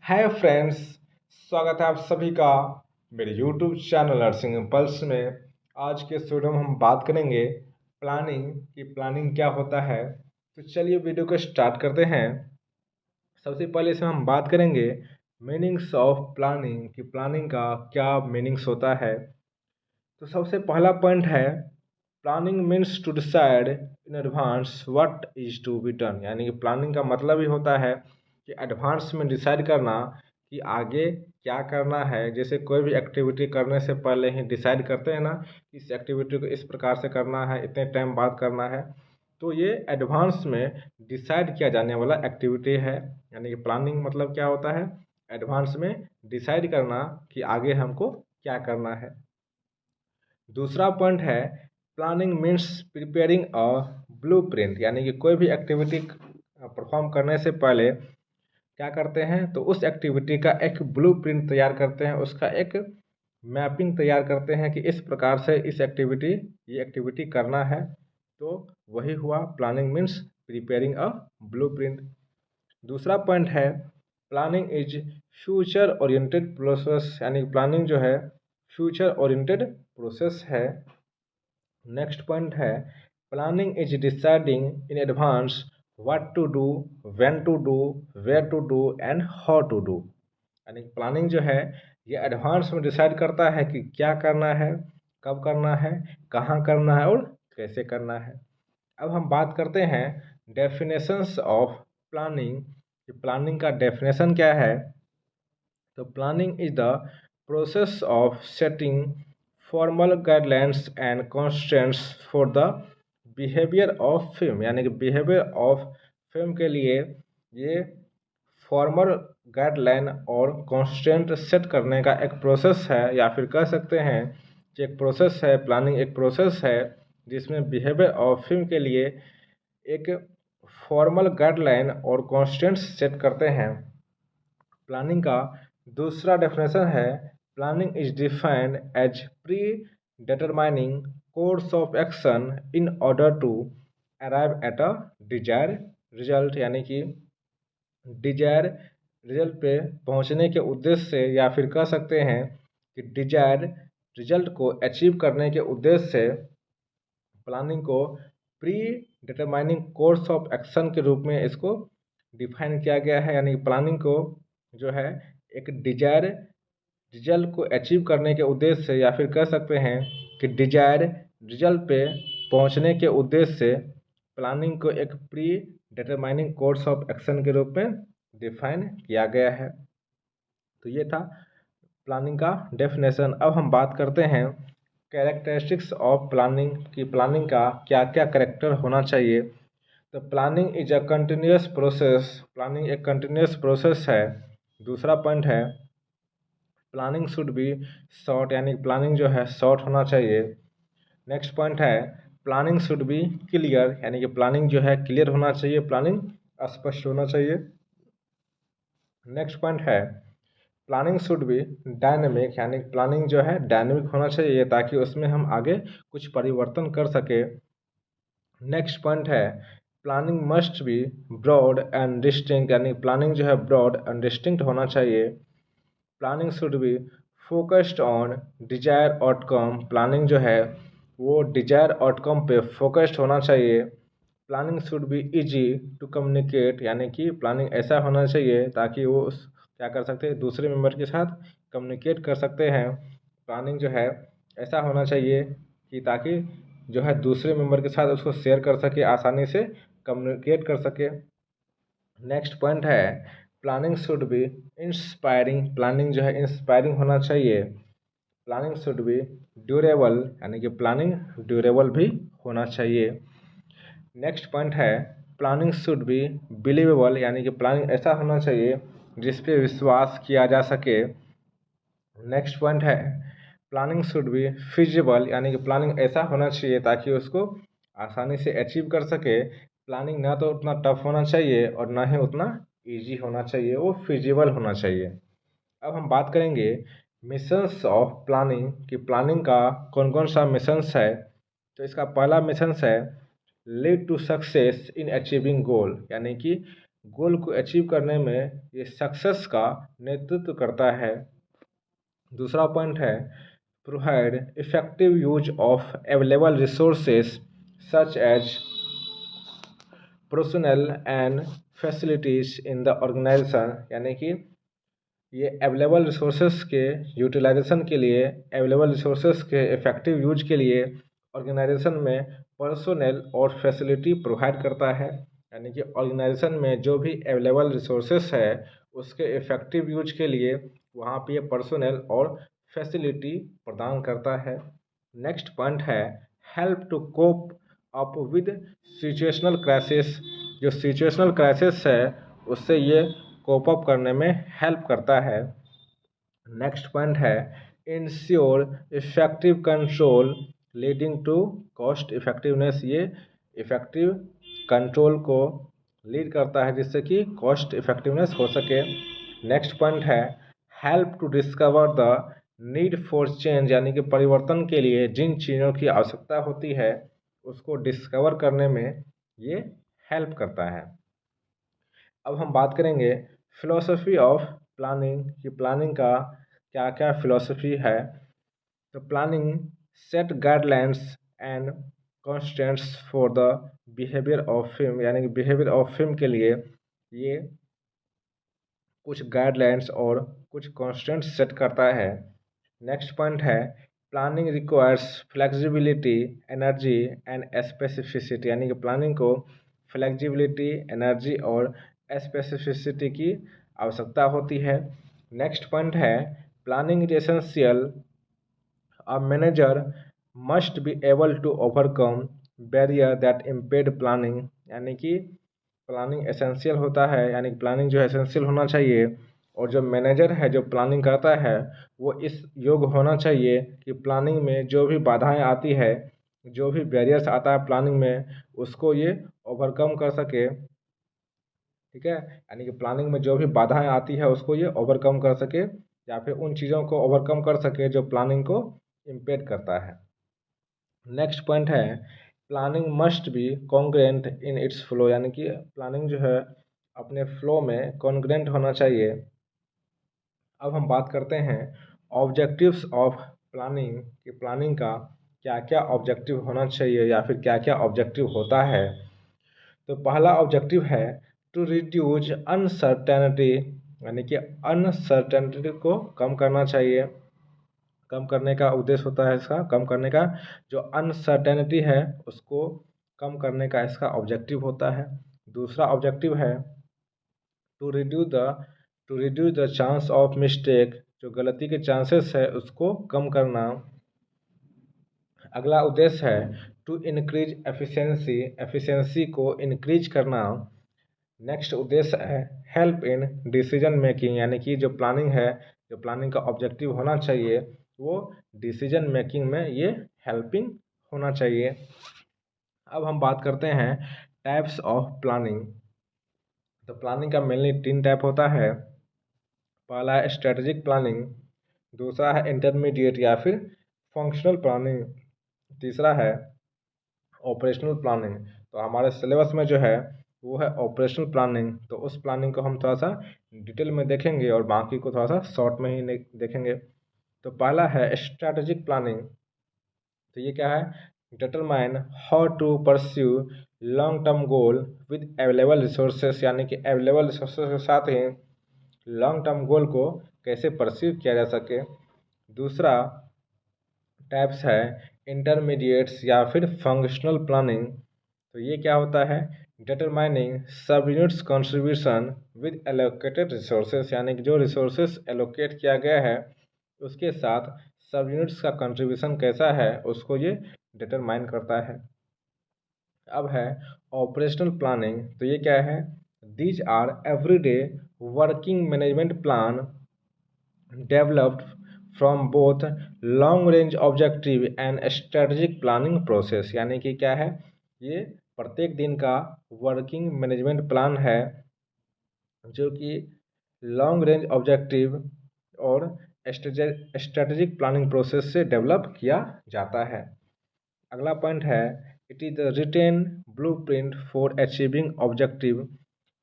Hi friends, स्वागत है आप सभी का मेरे यूट्यूब चैनल नर्सिंग इम्पल्स में। आज के इस वीडियो में हम बात करेंगे प्लानिंग क्या होता है। तो चलिए वीडियो को स्टार्ट करते हैं। सबसे पहले इसमें हम बात करेंगे मीनिंग्स ऑफ प्लानिंग कि प्लानिंग का क्या मीनिंग्स होता है। तो सबसे पहला पॉइंट है planning means to decide in advance what is to be done, यानी कि प्लानिंग का मतलब ही होता है कि एडवांस में डिसाइड करना कि आगे क्या करना है। जैसे कोई भी एक्टिविटी करने से पहले ही डिसाइड करते हैं ना, इस एक्टिविटी को इस प्रकार से करना है, इतने टाइम बाद करना है। तो ये एडवांस में डिसाइड किया जाने वाला एक्टिविटी है, यानी कि प्लानिंग मतलब क्या होता है, एडवांस में डिसाइड करना कि आगे हमको क्या करना है। दूसरा पॉइंट है planning means preparing a blueprint, यानी कि कोई भी एक्टिविटी परफॉर्म करने से पहले क्या करते हैं, तो उस एक्टिविटी का एक ब्लूप्रिंट तैयार करते हैं, उसका एक मैपिंग तैयार करते हैं कि इस प्रकार से ये एक्टिविटी करना है। तो वही हुआ planning means preparing a blueprint. दूसरा पॉइंट है planning is future oriented process, यानी प्लानिंग जो है फ्यूचर ओरिएंटेड प्रोसेस है। नेक्स्ट पॉइंट है planning is deciding in advance what to do, when to do, where to do and how to do, यानी planning जो है ये एडवांस में डिसाइड करता है कि क्या करना है, कब करना है, कहाँ करना है और कैसे करना है। अब हम बात करते हैं डेफिनेशंस ऑफ प्लानिंग कि प्लानिंग का डेफिनेशन क्या है। तो planning is the process of setting formal guidelines and constants for the behaviour of film, यानी कि बिहेवियर ऑफ फिल्म के लिए ये फॉर्मल गाइडलाइन और कॉन्स्टेंट सेट करने का एक प्रोसेस है, या फिर कह सकते हैं कि एक प्रोसेस है। प्लानिंग एक प्रोसेस है जिसमें बिहेवियर ऑफ फिल्म के लिए एक फॉर्मल गाइडलाइन और कॉन्स्टेंट्स सेट करते हैं। प्लानिंग का दूसरा डेफिनेशन है planning is defined as predetermining course of action in order to arrive at a desire result, यानी कि डिजायर रिजल्ट पे पहुंचने के उद्देश्य से, या फिर कह सकते हैं कि डिजायर रिजल्ट को अचीव करने के उद्देश्य से प्लानिंग को pre determining course of action के रूप में इसको डिफाइन किया गया है। यानी प्लानिंग को जो है एक डिजायर रिजल्ट को अचीव करने के उद्देश्य से, या फिर कह सकते हैं कि डिजायर रिजल्ट पे पहुंचने के उद्देश्य से प्लानिंग को एक pre determining course of action के रूप में डिफाइन किया गया है। तो ये था प्लानिंग का डेफिनेशन। अब हम बात करते हैं कैरेक्टरिस्टिक्स ऑफ प्लानिंग कि प्लानिंग का क्या क्या करेक्टर होना चाहिए। तो planning is a continuous process, planning एक कंटिन्यूस प्रोसेस है। दूसरा पॉइंट है प्लानिंग शुड बी शॉर्ट, यानी प्लानिंग जो है शॉर्ट होना चाहिए। नेक्स्ट पॉइंट है प्लानिंग शुड बी क्लियर, यानी कि प्लानिंग जो है क्लियर होना चाहिए, प्लानिंग स्पष्ट होना चाहिए। नेक्स्ट पॉइंट है प्लानिंग शुड बी डायनेमिक, यानी प्लानिंग जो है डायनेमिक होना चाहिए ताकि उसमें हम आगे कुछ परिवर्तन कर सके। नेक्स्ट पॉइंट है planning must be broad and distinct, यानी प्लानिंग जो है ब्रॉड एंड डिस्टिंक्ट होना चाहिए। Planning should be focused on desire outcome, planning जो है वो डिजायर आउटकम पे फोकस्ड होना चाहिए। Planning should be easy to communicate, यानी कि प्लानिंग ऐसा होना चाहिए ताकि वो क्या कर सकते हैं, दूसरे मेंबर के साथ कम्युनिकेट कर सकते हैं। प्लानिंग जो है ऐसा होना चाहिए कि ताकि जो है दूसरे मेंबर के साथ उसको शेयर कर सके, आसानी से कम्युनिकेट कर सके। नेक्स्ट पॉइंट है planning should B inspiring, planning जो है इंस्पायरिंग होना चाहिए। प्लानिंग शुड बी ड्यूरेबल, यानी कि प्लानिंग ड्यूरेबल भी होना चाहिए। नेक्स्ट पॉइंट है प्लानिंग शुड बी बिलीवेबल, यानी कि प्लानिंग ऐसा होना चाहिए जिस पे विश्वास किया जा सके। नेक्स्ट पॉइंट है प्लानिंग शुड बी फिजिबल, यानी कि प्लानिंग ऐसा होना चाहिए ताकि उसको आसानी से अचीव कर सके। प्लानिंग ना तो उतना टफ होना चाहिए और ना ही उतना इजी होना चाहिए, वो फिजिबल होना चाहिए। अब हम बात करेंगे मिशंस ऑफ प्लानिंग कि प्लानिंग का कौन कौन सा मिशंस है। तो इसका पहला मिशंस है lead to success in achieving goal, यानी कि गोल को अचीव करने में ये सक्सेस का नेतृत्व करता है। दूसरा पॉइंट है provide effective use of available resources such as personal and facilities in the organisation, यानी कि ये अवेलेबल रिसोर्सेस के यूटिलाइजेशन के लिए, अवेलेबल रिसोर्सेस के इफेक्टिव यूज के लिए ऑर्गेनाइजेशन में पर्सोनेल और फैसिलिटी प्रोवाइड करता है। यानी कि ऑर्गेनाइजेशन में जो भी अवेलेबल रिसोर्सेस है उसके इफेक्टिव यूज के लिए वहाँ पे ये पर्सोनेल और फैसिलिटी प्रदान करता है। नेक्स्ट पॉइंट है help to cope up with situational crisis. जो सिचुएशनल क्राइसिस है उससे ये कोप अप करने में हेल्प करता है। नेक्स्ट पॉइंट है ensure effective control leading to cost effectiveness. ये इफेक्टिव कंट्रोल को लीड करता है जिससे कि कॉस्ट इफेक्टिवनेस हो सके। नेक्स्ट पॉइंट है help to discover the need for change, यानी कि परिवर्तन के लिए जिन चीज़ों की आवश्यकता होती है उसको डिस्कवर करने में ये हेल्प करता है। अब हम बात करेंगे फिलॉसफी ऑफ प्लानिंग कि प्लानिंग का क्या क्या फिलॉसफी है। तो planning set guidelines and constants for the behaviour of film, यानी कि बिहेवियर ऑफ फिल्म के लिए ये कुछ गाइडलाइंस और कुछ कॉन्स्टेंट्स सेट करता है। नेक्स्ट पॉइंट है planning requires flexibility energy and specificity, यानी कि प्लानिंग को फ्लेक्सिबिलिटी एनर्जी और स्पेसिफिसिटी की आवश्यकता होती है। नेक्स्ट पॉइंट है planning is essential, a manager must be able to overcome barrier that impede planning, यानी कि प्लानिंग एसेंशियल होता है, यानी कि प्लानिंग जो है एसेंशियल होना चाहिए और जो मैनेजर है जो प्लानिंग करता है वो इस योग्य होना चाहिए कि प्लानिंग में जो भी बाधाएं आती है, जो भी बैरियर्स आता है प्लानिंग में उसको ये ओवरकम कर सके। ठीक है, यानी कि प्लानिंग में जो भी बाधाएं आती है उसको ये ओवरकम कर सके या फिर उन चीज़ों को ओवरकम कर सके जो प्लानिंग को इम्पेड करता है। नेक्स्ट पॉइंट है planning must B congruent in its flow, यानी कि प्लानिंग जो है अपने फ्लो में कॉन्ग्रेंट होना चाहिए। अब हम बात करते हैं ऑब्जेक्टिव्स ऑफ प्लानिंग कि प्लानिंग का क्या क्या ऑब्जेक्टिव होना चाहिए या फिर क्या क्या ऑब्जेक्टिव होता है। तो पहला ऑब्जेक्टिव है टू रिड्यूज अनसर्टेनिटी, यानी कि अनसर्टेनिटी को कम करना चाहिए। कम करने का उद्देश्य होता है इसका कम करने का, जो अनसर्टेनिटी है उसको कम करने का इसका ऑब्जेक्टिव होता है। दूसरा ऑब्जेक्टिव है to reduce the to reduce the chance of mistake, जो गलती के चांसेस है उसको कम करना। अगला उद्देश्य है टू इंक्रीज एफिशिएंसी, एफिशिएंसी को इंक्रीज करना। नेक्स्ट उद्देश्य है हेल्प इन डिसीजन मेकिंग, यानी कि जो प्लानिंग है, जो प्लानिंग का ऑब्जेक्टिव होना चाहिए वो डिसीजन मेकिंग में ये हेल्पिंग होना चाहिए। अब हम बात करते हैं टाइप्स ऑफ प्लानिंग। तो प्लानिंग का मेनली 3 टाइप होता है। पहला है स्ट्रेटेजिक प्लानिंग, दूसरा है इंटरमीडिएट या फिर फंक्शनल प्लानिंग, तीसरा है ऑपरेशनल प्लानिंग। तो हमारे सिलेबस में जो है वो है ऑपरेशनल प्लानिंग, तो उस प्लानिंग को हम थोड़ा सा डिटेल में देखेंगे और बाकी को थोड़ा सा शॉर्ट में ही देखेंगे। तो पहला है स्ट्रैटेजिक प्लानिंग। तो ये क्या है determine how to pursue long term goal with available resources, यानी कि अवेलेबल रिसोर्सेस के साथ ही लॉन्ग टर्म गोल को कैसे परस्यू किया जा सके। दूसरा टाइप्स है इंटरमीडिएट्स या फिर फंक्शनल प्लानिंग। तो ये क्या होता है डिटरमाइनिंग सब units contribution with allocated resources, यानी कि जो रिसोर्सेस एलोकेट किया गया है उसके साथ सब यूनिट्स का कंट्रीब्यूशन कैसा है उसको ये डिटरमाइन करता है। अब है ऑपरेशनल प्लानिंग। तो ये क्या है these are everyday working management plan developed from both long range objective and strategic planning process, यानी कि क्या है ये प्रत्येक दिन का वर्किंग मैनेजमेंट प्लान है जो कि लॉन्ग रेंज ऑब्जेक्टिव और स्ट्रेटजिक प्लानिंग प्रोसेस से डेवलप किया जाता है। अगला पॉइंट है it is the written blueprint for achieving objective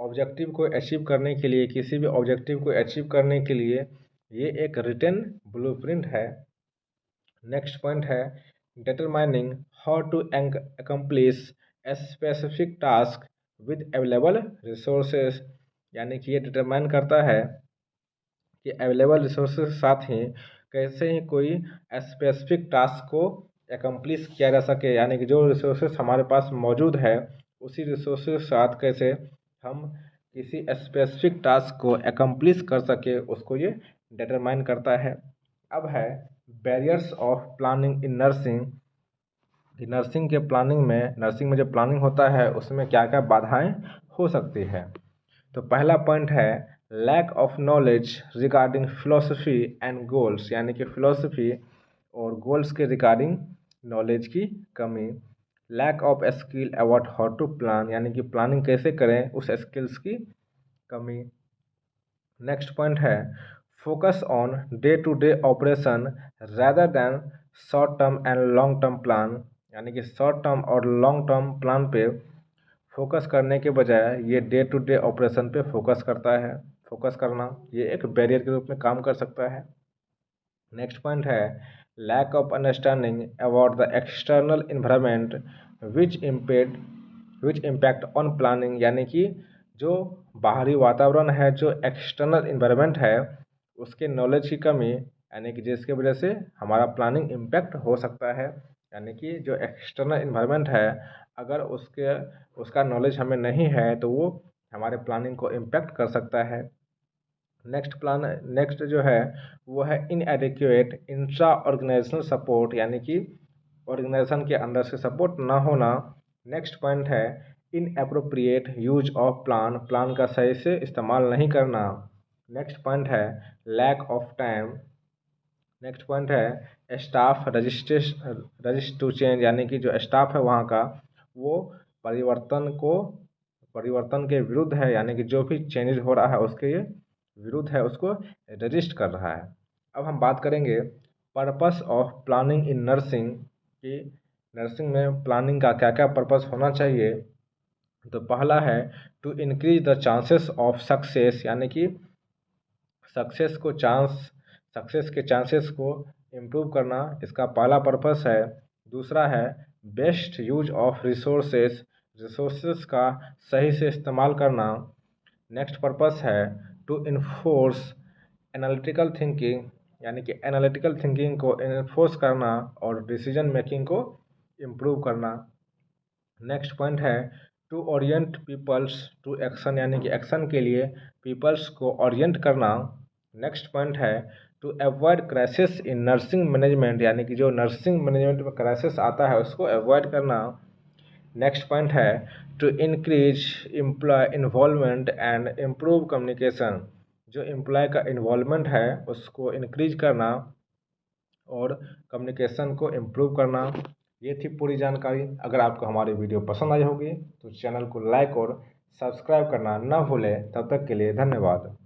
objective को अचीव करने के लिए, किसी भी ऑब्जेक्टिव को अचीव करने के लिए ये एक रिटन ब्लूप्रिंट है। नेक्स्ट पॉइंट है determining how to accomplish a specific task with available resources, यानी कि ये डिटरमाइन करता है कि अवेलेबल रिसोर्सेज के साथ ही कैसे ही कोई स्पेसिफिक टास्क को एकम्प्लिश किया जा सके, यानी कि जो रिसोर्सेज हमारे पास मौजूद है उसी रिसोर्सेज के साथ कैसे हम किसी स्पेसिफिक टास्क को एकम्प्लिश कर सके, उसको ये डिटरमाइन करता है। अब है barriers of planning in nursing. Nursing के प्लानिंग में, नर्सिंग में जो प्लानिंग होता है उसमें क्या क्या बाधाएं हो सकती है। तो पहला पॉइंट है lack of knowledge regarding philosophy and goals, यानी कि फिलोसफी और गोल्स के रिगार्डिंग नॉलेज की कमी। Lack of skill about how to plan, यानी कि प्लानिंग कैसे करें उस स्किल्स की कमी। नेक्स्ट पॉइंट है focus on day to day operation rather than short term and long term plan, यानी कि शॉर्ट टर्म और लॉन्ग टर्म प्लान पे फोकस करने के बजाय ये डे टू डे ऑपरेशन पे फोकस करता है। फोकस करना ये एक बैरियर के रूप में काम कर सकता है। नेक्स्ट पॉइंट है lack of understanding about the external environment which impact on planning, यानी कि जो बाहरी वातावरण है, जो एक्सटर्नल इन्वायरमेंट है उसके नॉलेज की कमी, यानी कि जिसकी वजह से हमारा प्लानिंग इम्पैक्ट हो सकता है। यानी कि जो एक्सटर्नल इन्वायरमेंट है अगर उसका नॉलेज हमें नहीं है तो वो हमारे प्लानिंग को इम्पैक्ट कर सकता है। नेक्स्ट जो है वो है इनएडिक्वेट इंट्रा ऑर्गेनाइजेशनल सपोर्ट, यानी कि ऑर्गेनाइजेशन के अंदर से सपोर्ट ना होना। नेक्स्ट पॉइंट है इनएप्रोप्रिएट यूज ऑफ प्लान का सही से इस्तेमाल नहीं करना। नेक्स्ट पॉइंट है lack of time. Next point है स्टाफ रजिस्ट टू चेंज, यानी कि जो स्टाफ है वहाँ का वो परिवर्तन के विरुद्ध है, यानी कि जो भी चेंजेस हो रहा है उसके विरुद्ध है, उसको रजिस्ट कर रहा है। अब हम बात करेंगे purpose of planning in nursing कि नर्सिंग में प्लानिंग का क्या क्या पर्पस होना चाहिए। तो पहला है to increase the chances of success, यानी कि सक्सेस के चांसेस को इम्प्रूव करना इसका पहला पर्पस है। दूसरा है बेस्ट यूज ऑफ रिसोर्सेस का सही से इस्तेमाल करना। नेक्स्ट पर्पस है टू इन्फोर्स एनालिटिकल थिंकिंग, यानी कि एनालिटिकल थिंकिंग को इन्फोर्स करना और डिसीजन मेकिंग को इम्प्रूव करना। नेक्स्ट पॉइंट है to orient peoples to action, यानी कि एक्शन के लिए पीपल्स को ओरिएंट करना। नेक्स्ट पॉइंट है to avoid crisis in nursing management, यानी कि जो नर्सिंग मैनेजमेंट में क्राइसिस आता है उसको अवॉइड करना। नेक्स्ट पॉइंट है to increase employ involvement and improve communication, जो एम्प्लॉय का इन्वॉल्वमेंट है उसको इंक्रीज करना और कम्युनिकेशन को इम्प्रूव करना। ये थी पूरी जानकारी। अगर आपको हमारी वीडियो पसंद आई होगी तो चैनल को लाइक और सब्सक्राइब करना ना भूलें। तब तक के लिए धन्यवाद।